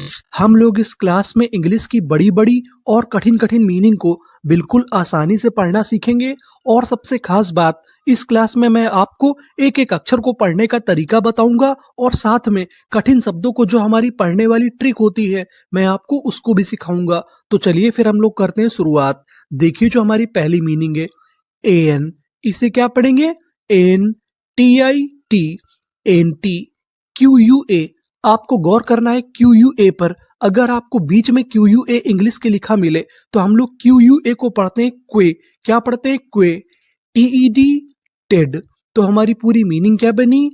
Friends, हम लोग इस क्लास में इंग्लिश की बड़ी बड़ी और कठिन कठिन मीनिंग को बिल्कुल आसानी से पढ़ना सीखेंगे। और सबसे खास बात, इस क्लास में मैं आपको एक एक अक्षर को पढ़ने का तरीका बताऊंगा और साथ में कठिन शब्दों को जो हमारी पढ़ने वाली ट्रिक होती है मैं आपको उसको भी सिखाऊंगा। तो चलिए फिर हम लोग करते हैं शुरुआत। देखिए जो हमारी पहली मीनिंग है एन, इसे क्या पढ़ेंगे? N T I T, N T. Q U A, आपको गौर करना है क्यू यू ए पर। अगर आपको बीच में क्यू यू ए इंग्लिश के लिखा मिले तो हम लोग क्यू यू ए को पढ़ते हैं क्वे। क्या पढ़ते हैं? Qua. T E D, ted. तो हमारी पूरी मीनिंग क्या बनी?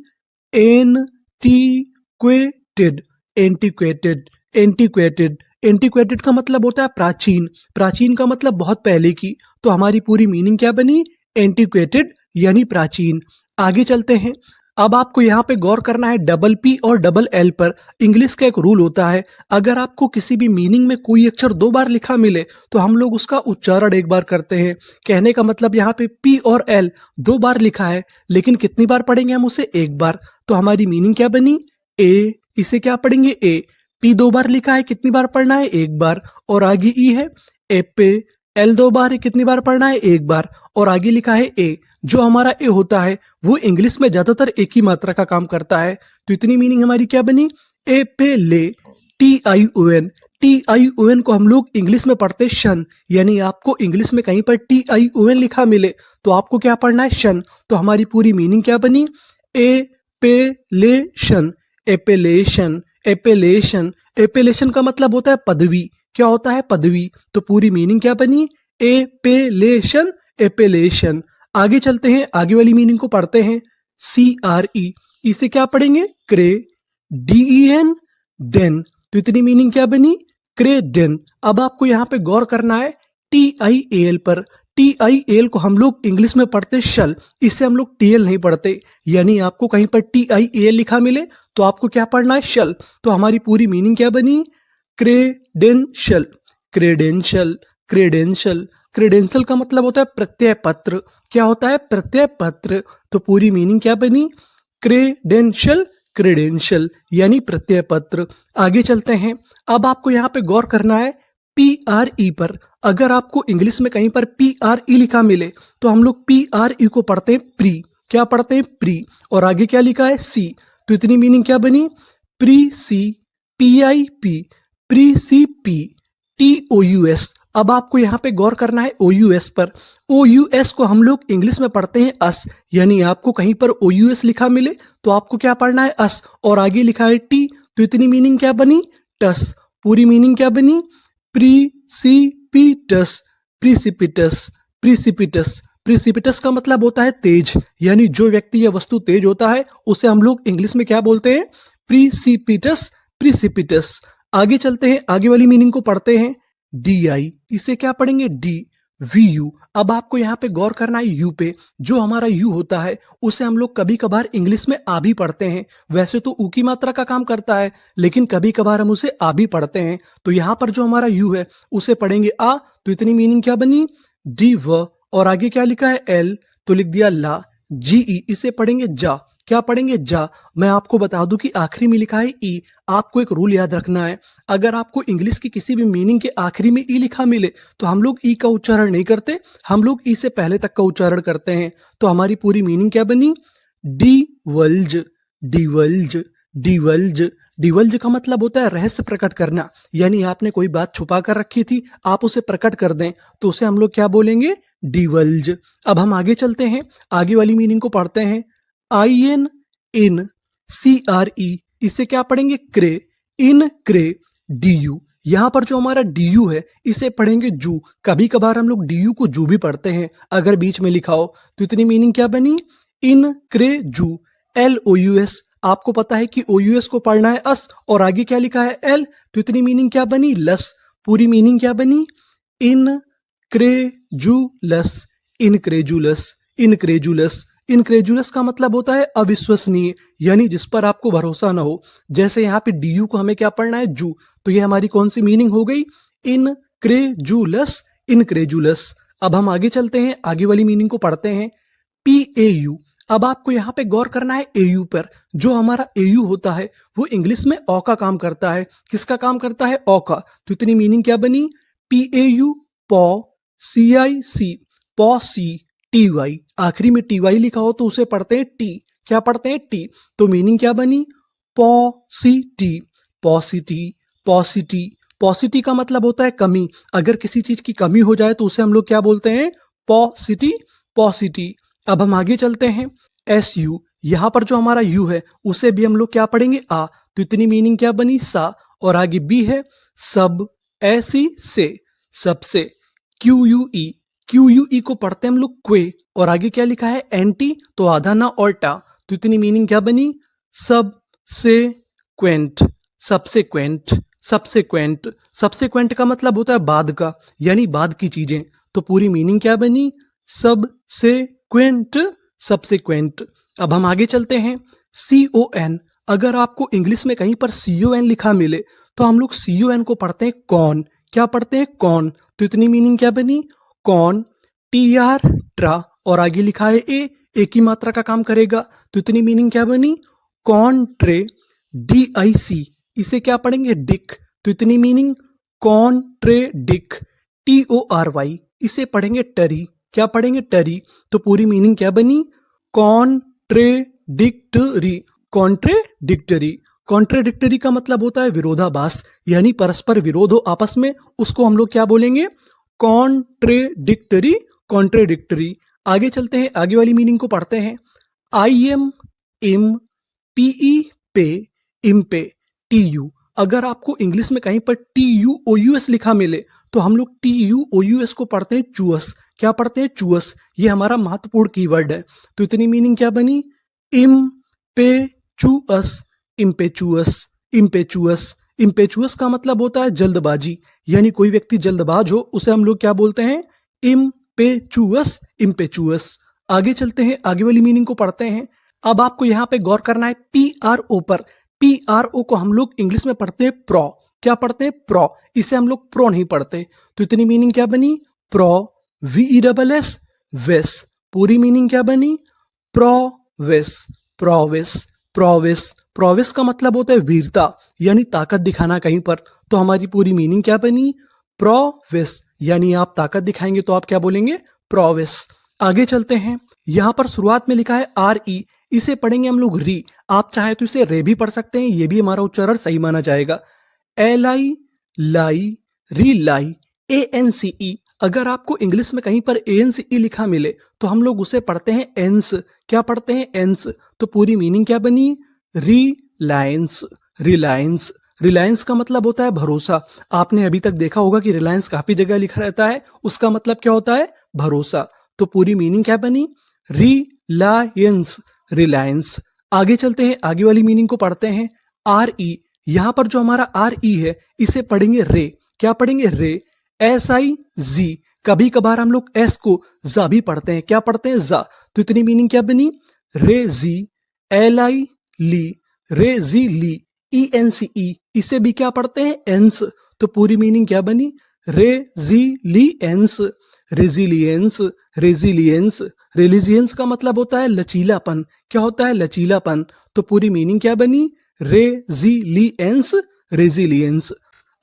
N T quated, antiquated, antiquated. Antiquated का मतलब होता है प्राचीन, प्राचीन का मतलब बहुत पहले की। तो हमारी पूरी मीनिंग क्या बनी? एंटीक्वेटेड यानी प्राचीन। आगे चलते हैं। अब आपको यहाँ पे गौर करना है डबल पी और डबल एल पर। इंग्लिश का एक रूल होता है, अगर आपको किसी भी मीनिंग में कोई अक्षर दो बार लिखा मिले तो हम लोग उसका उच्चारण एक बार करते हैं। कहने का मतलब यहाँ पे पी और एल दो बार लिखा है, लेकिन कितनी बार पढ़ेंगे हम उसे? एक बार। तो हमारी मीनिंग क्या बनी? ए, इसे क्या पढ़ेंगे? ए। पी दो बार लिखा है, कितनी बार पढ़ना है? एक बार। और आगे ई है, ए पे। एल दो बार है, कितनी बार पढ़ना है? एक बार। और आगे लिखा है ए। जो हमारा ए होता है वो इंग्लिश में ज्यादातर एक ही मात्रा का काम करता है। तो इतनी मीनिंग हमारी क्या बनी? ए पे ले, T I O N. T I O N को हम लोग इंग्लिश में पढ़ते शन, यानी आपको इंग्लिश में कहीं पर टी आई ओ एन लिखा मिले तो आपको क्या पढ़ना है? शन। तो हमारी पूरी मीनिंग क्या बनी? ए पे ले शन, एपेलेशन, एपेलेशन। एपेलेशन का मतलब होता है पदवी। क्या होता है? पदवी। तो पूरी मीनिंग क्या बनी? एपेलेशन, एपेलेशन। आगे चलते हैं, आगे वाली मीनिंग को पढ़ते हैं। सी आर ई, इसे क्या पढ़ेंगे? क्रे। डी ई एन, डेन। तो इतनी मीनिंग क्या बनी? क्रे डेन। अब आपको यहाँ पे गौर करना है टी आई ए एल पर। टी आई एल को हम लोग इंग्लिश में पढ़ते शल, इससे हम लोग टी एल नहीं पढ़ते। यानी आपको कहीं पर टी आई एल लिखा मिले तो आपको क्या पढ़ना है? शल। तो हमारी पूरी मीनिंग क्या बनी? Credential, credential, credential. क्रेडेंशियल का मतलब होता है प्रत्यय पत्र। क्या होता है? प्रत्यय पत्र। तो पूरी मीनिंग क्या बनी? क्रेडेंशियल, क्रेडेंशियल यानी प्रत्यय पत्र। आगे चलते हैं। अब आपको यहाँ पे गौर करना है पी आर ई पर। अगर आपको इंग्लिश में कहीं पर पी आर ई लिखा मिले तो हम लोग पी आर ई को पढ़ते हैं प्री। क्या पढ़ते हैं? प्री। और आगे क्या लिखा है? सी। तो इतनी मीनिंग क्या बनी? Pre C, P I P, pre C P, T O U S. अब आपको यहाँ पे गौर करना है ओ यू एस पर। ओ यू एस को हम लोग इंग्लिश में पढ़ते हैं अस, यानी आपको कहीं पर ओ यू एस लिखा मिले तो आपको क्या पढ़ना है? अस। और आगे लिखा है टी। तो इतनी मीनिंग क्या बनी? टस। पूरी मीनिंग क्या बनी? प्रीसिपिटस, प्रीसिपिटस, प्रीसिपिटस। प्रीसिपिटस का मतलब होता है तेज, यानी जो व्यक्ति या वस्तु तेज होता है उसे हम लोग इंग्लिश में क्या बोलते हैं? प्रीसिपिटस, प्रीसिपिटस। आगे चलते हैं, आगे वाली मीनिंग को पढ़ते हैं। डी आई, इसे क्या पढ़ेंगे? D V U. अब आपको यहाँ पे गौर करना है यू पे। जो हमारा यू होता है उसे हम लोग कभी कभार इंग्लिश में आ भी पढ़ते हैं। वैसे तो ऊ की मात्रा का काम करता है, लेकिन कभी कभार हम उसे आ भी पढ़ते हैं। तो यहाँ पर जो हमारा यू है उसे पढ़ेंगे आ। तो इतनी मीनिंग क्या बनी? डी व। और आगे क्या लिखा है? एल, तो लिख दिया ला। जी ई, इसे पढ़ेंगे जा। क्या पढ़ेंगे? जा। मैं आपको बता दूं कि आखिरी में लिखा है ई। आपको एक रूल याद रखना है, अगर आपको इंग्लिश की किसी भी मीनिंग के आखिरी में ई लिखा मिले तो हम लोग ई का उच्चारण नहीं करते, हम लोग ई से पहले तक का उच्चारण करते हैं। तो हमारी पूरी मीनिंग क्या बनी? डिवल्ज, डिवल्ज, डिवल्ज। डिवल्ज का मतलब होता है रहस्य प्रकट करना, यानी आपने कोई बात छुपा कर रखी थी, आप उसे प्रकट कर दें तो उसे हम लोग क्या बोलेंगे? डिवल्ज। अब हम आगे चलते हैं, आगे वाली मीनिंग को पढ़ते हैं। I N in C R E, इसे क्या पढ़ेंगे? क्रे। इन क्रे, डी यू। यहां पर जो हमारा डी यू है इसे पढ़ेंगे जू। कभी कभार हम लोग डी यू को जू भी पढ़ते हैं अगर बीच में लिखा हो। तो इतनी मीनिंग क्या बनी? इन क्रे जू। एल ओ यू एस, आपको पता है कि ओ यू एस को पढ़ना है अस, और आगे क्या लिखा है? एल। तो इतनी मीनिंग क्या बनी? लस। पूरी मीनिंग क्या बनी? इन क्रेजुलस, इनक्रेजुलस, इनक्रेजुलस। इनक्रेजुलस का मतलब होता है अविश्वसनीय, यानी जिस पर आपको भरोसा ना हो। जैसे यहाँ पे डी यू को हमें क्या पढ़ना है? जू। तो ये हमारी कौन सी मीनिंग हो गई? इनक्रेजुलस, इनक्रेजुलस। अब हम आगे चलते हैं, आगे वाली मीनिंग को पढ़ते हैं। पी ए यू, अब आपको यहाँ पे गौर करना है एयू पर। जो हमारा एयू होता है वो इंग्लिश में ओ का काम करता है। किसका काम करता है? ओ का। तो इतनी मीनिंग क्या बनी? पी ए यू, पॉ, सी आई सी, पॉ सी, टी वाई। आखिरी में टी वाई लिखा हो तो उसे पढ़ते हैं टी। क्या पढ़ते हैं? टी। तो मीनिंग क्या बनी? पॉसिटी, पॉसिटी, पॉसिटी। पॉसिटी का मतलब होता है कमी। अगर किसी चीज की कमी हो जाए तो उसे हम लोग क्या बोलते हैं? पॉसिटी, पॉसिटी। अब हम आगे चलते हैं। एस यू, यहां पर जो हमारा यू है उसे भी हम लोग क्या पढ़ेंगे? आ। तो इतनी मीनिंग क्या बनी? सा। और आगे बी है सब, ऐसी से, सबसे। क्यू यू ई, क्यू यू ई को पढ़ते हैं हम लोग क्वे। और आगे क्या लिखा है? एंटी, तो आधा ना उल्टा। तो इतनी मीनिंग क्या बनी? सब से क्वेंट, सबसेक्वेंट, सबसेक्वेंट। सबसेक्वेंट का मतलब होता है बाद का, यानी बाद की चीजें। तो पूरी मीनिंग क्या बनी? सब से क्वेंट, सबसेक्वेंट। अब हम आगे चलते हैं। सी ओ एन, अगर आपको इंग्लिश में कहीं पर सी ओ एन लिखा मिले तो हम लोग सी ओ एन को पढ़ते हैं कौन। क्या पढ़ते हैं? कौन। तो इतनी मीनिंग क्या बनी? कौन, टी आर, ट्रा, और आगे लिखा है ए, एक ही मात्रा का काम करेगा। तो इतनी मीनिंग क्या बनी? कॉन्ट्रे, डी आई सी, इसे क्या पढ़ेंगे? डिक। तो इतनी meaning contradict, T O R Y, इसे पढ़ेंगे टरी। क्या पढ़ेंगे? टरी। तो पूरी मीनिंग क्या बनी? Contradictory, contradictory. कॉन्ट्रेडिक्टरी का मतलब होता है विरोधाभास, यानी परस्पर विरोध हो आपस में, उसको हम लोग क्या बोलेंगे? Contradictory, contradictory. आगे चलते हैं, आगे वाली मीनिंग को पढ़ते हैं। आई एम, इम, पीई, पे, इम्पे, टी यू। अगर आपको इंग्लिश में कहीं पर टी यू ओ यू एस लिखा मिले तो हम लोग टी यू ओ यू एस को पढ़ते हैं चूअस। क्या पढ़ते हैं? चूअस। ये हमारा महत्वपूर्ण कीवर्ड है। तो इतनी मीनिंग क्या बनी? इम पे चूअस, इम्पेचुअस, इम्पेचुअस। इम्पेचुअस का मतलब होता है जल्दबाजी, यानी कोई व्यक्ति जल्दबाज हो उसे हम लोग क्या बोलते हैं? Impetuous, impetuous. आगे चलते हैं, आगे वाली मीनिंग को पढ़ते हैं। अब आपको यहां पे गौर करना है पी आर ओ पर। पी आर ओ को हम लोग इंग्लिश में पढ़ते हैं प्रो। क्या पढ़ते हैं? प्रो। इसे हम लोग प्रो नहीं पढ़ते। तो इतनी मीनिंग क्या बनी? Pro, V E double S, वेस। पूरी मीनिंग क्या बनी? Prowess, prowess, prowess. प्रोवेस का मतलब होता है वीरता, यानी ताकत दिखाना कहीं पर। तो हमारी पूरी मीनिंग क्या बनी? प्रोवेस, यानी आप ताकत दिखाएंगे तो आप क्या बोलेंगे? प्रोवेस। आगे चलते हैं, यहां पर शुरुआत में लिखा है आर ई, इसे पढ़ेंगे हम लोग री। आप चाहे तो इसे रे भी पढ़ सकते हैं, ये भी हमारा उच्चारण सही माना जाएगा। एल आई, लाई, री लाई, ए एन सी ई। अगर आपको इंग्लिश में कहीं पर ए एन सी ई लिखा मिले तो हम लोग उसे पढ़ते हैं एंस। क्या पढ़ते हैं? एंस। तो पूरी मीनिंग क्या बनी? रिलायंस, रिलायंस। रिलायंस का मतलब होता है भरोसा। आपने अभी तक देखा होगा कि रिलायंस काफी जगह लिखा रहता है, उसका मतलब क्या होता है? भरोसा। तो पूरी मीनिंग क्या बनी? रिलायंस, रिलायंस। आगे चलते हैं, आगे वाली मीनिंग को पढ़ते हैं। आर ई, यहां पर जो हमारा आर ई है इसे पढ़ेंगे रे। क्या पढ़ेंगे? रे, एस आई जी। कभी कभार हम लोग एस को जा भी पढ़ते हैं। क्या पढ़ते हैं? जा। तो इतनी मीनिंग क्या बनी? रे जी, एल आई ली, रे जी ली, ई एन सी ई, इसे भी क्या पढ़ते हैं? एंस। तो पूरी मीनिंग क्या बनी? रे जी ली एंस, रेजिलियंस, रेजिलियंस। रिलीजियंस का मतलब होता है लचीलापन। क्या होता है? लचीलापन। तो पूरी मीनिंग क्या बनी? Resilience, resilience.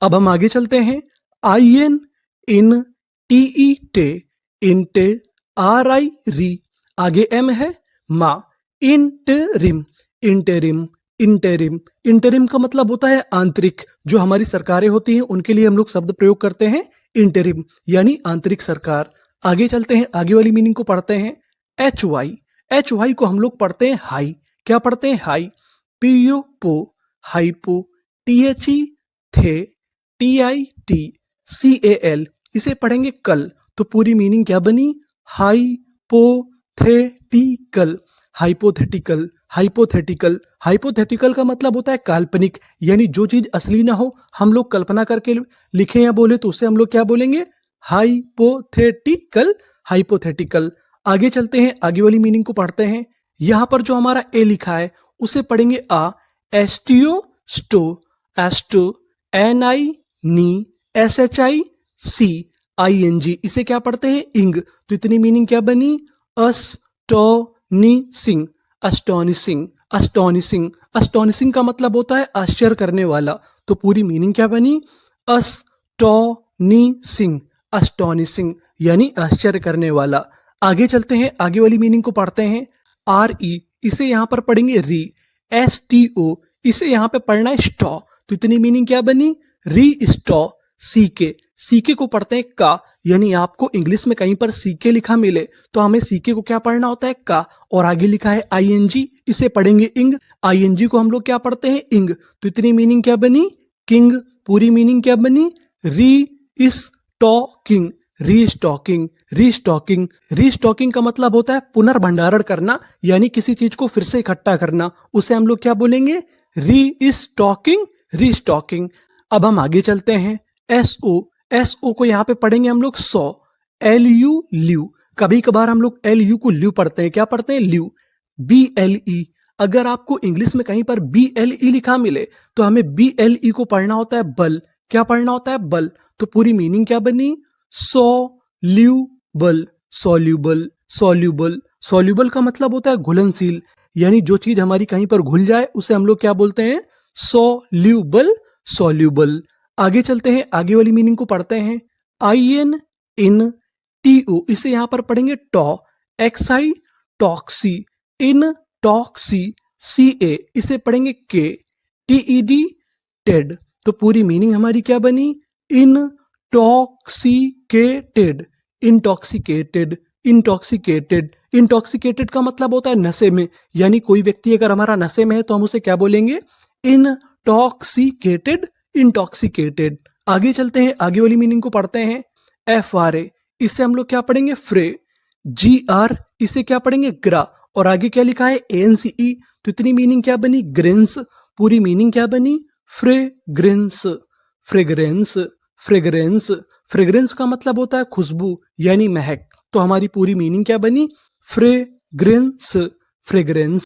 अब हम आगे चलते हैं। I N, in, T E टे, इंटे, आर आई री, आगे एम है मा, इंटरिम, इंटरिम, इंटरिम। इंटरिम का मतलब होता है आंतरिक। जो हमारी सरकारें होती हैं उनके लिए हम लोग शब्द प्रयोग करते हैं इंटरिम, यानी आंतरिक सरकार। आगे चलते हैं, आगे वाली मीनिंग को पढ़ते हैं। एच वाई, एच वाई को हम लोग पढ़ते हैं हाई। क्या पढ़ते हैं? हाई। पी यू पो, hypo, T H E the, T I T, C A L, इसे पढ़ेंगे कल। तो पूरी मीनिंग क्या बनी? Hypothetical, hypothetical, hypothetical. हाइपोथेटिकल का मतलब होता है काल्पनिक, यानी जो चीज असली ना हो हम लोग कल्पना करके लिखें या बोले तो उसे हम लोग क्या बोलेंगे? Hypothetical, hypothetical. आगे चलते हैं, आगे वाली मीनिंग को पढ़ते हैं। यहां पर जो हमारा ए लिखा है उसे पढ़ेंगे आ, एस्टियो स्टो, एस्टो, एन आई नी, S H I C, I N G, इसे क्या पढ़ते हैं? इंग। तो इतनी मीनिंग क्या बनी? अस्टोनिशिंग, सिंग, अस्टोनिशिंग, अस्टोनिशिंग। अस्टोनिशिंग का मतलब होता है आश्चर्य करने वाला। तो पूरी मीनिंग क्या बनी? अस्टोनिशिंग, अस्टोनिशिंग यानी आश्चर्य करने वाला। आगे चलते हैं, आगे वाली मीनिंग को पढ़ते हैं। आर ई, इसे यहां पर पढ़ेंगे री। एस टी ओ, इसे यहां पे पढ़ना है स्टॉ। तो इतनी मीनिंग क्या बनी? री स्टॉ। सीके, सीके को पढ़ते हैं का, यानी आपको इंग्लिश में कहीं पर सीके लिखा मिले तो हमें सीके को क्या पढ़ना होता है? का। और आगे लिखा है आईएनजी, इसे पढ़ेंगे इंग। आईएनजी को हम लोग क्या पढ़ते हैं? इंग। तो इतनी मीनिंग क्या बनी? किंग। पूरी मीनिंग क्या बनी? री स्टॉकिंग, रीस्टॉकिंग, रीस्टॉकिंग। रीस्टॉकिंग का मतलब होता है पुनर्भंडारण करना, यानी किसी चीज को फिर से इकट्ठा करना। उसे हम लोग क्या बोलेंगे? Restocking, restocking. अब हम आगे चलते हैं। एसओ, एसओ को यहां पे पढ़ेंगे हम लोग सौ। एल यू, ल्यू। कभी कभार हम लोग एल यू को ल्यू पढ़ते हैं। क्या पढ़ते हैं? ल्यू। बी एल ई, अगर आपको इंग्लिश में कहीं पर बी एल ई लिखा मिले तो हमें बी एल ई को पढ़ना होता है बल। क्या पढ़ना होता है? बल। तो पूरी मीनिंग क्या बनी? Soluble, soluble, soluble. सॉल्यूबल का मतलब होता है घुलनशील, यानी जो चीज हमारी कहीं पर घुल जाए उसे हम लोग क्या बोलते हैं? Soluble, soluble. आगे चलते हैं, आगे वाली मीनिंग को पढ़ते हैं। I N in T O, इसे यहां पर पढ़ेंगे टॉ। एक्साई टॉक्सी, इन टॉक्सी, सी ए, इसे पढ़ेंगे के। TED Ted. तो पूरी मीनिंग हमारी क्या बनी? Intoxicated, intoxicated, intoxicated. इंटॉक्सिकेटेड का मतलब होता है नशे में, यानी कोई व्यक्ति अगर हमारा नशे में है तो हम उसे क्या बोलेंगे? Intoxicated, intoxicated. आगे चलते हैं, आगे वाली मीनिंग को पढ़ते हैं। एफ आर ए, इसे हम लोग क्या पढ़ेंगे? फ्रे। जी आर, इसे क्या पढ़ेंगे? ग्रा। और आगे क्या लिखा है? एनसीई। तो इतनी मीनिंग क्या बनी? ग्रेंस। पूरी मीनिंग क्या बनी? Fragrance, fragrance, fragrance. फ्रेग्रेंस का मतलब होता है खुशबू, यानी महक। तो हमारी पूरी मीनिंग क्या बनी? Fragrance, fragrance.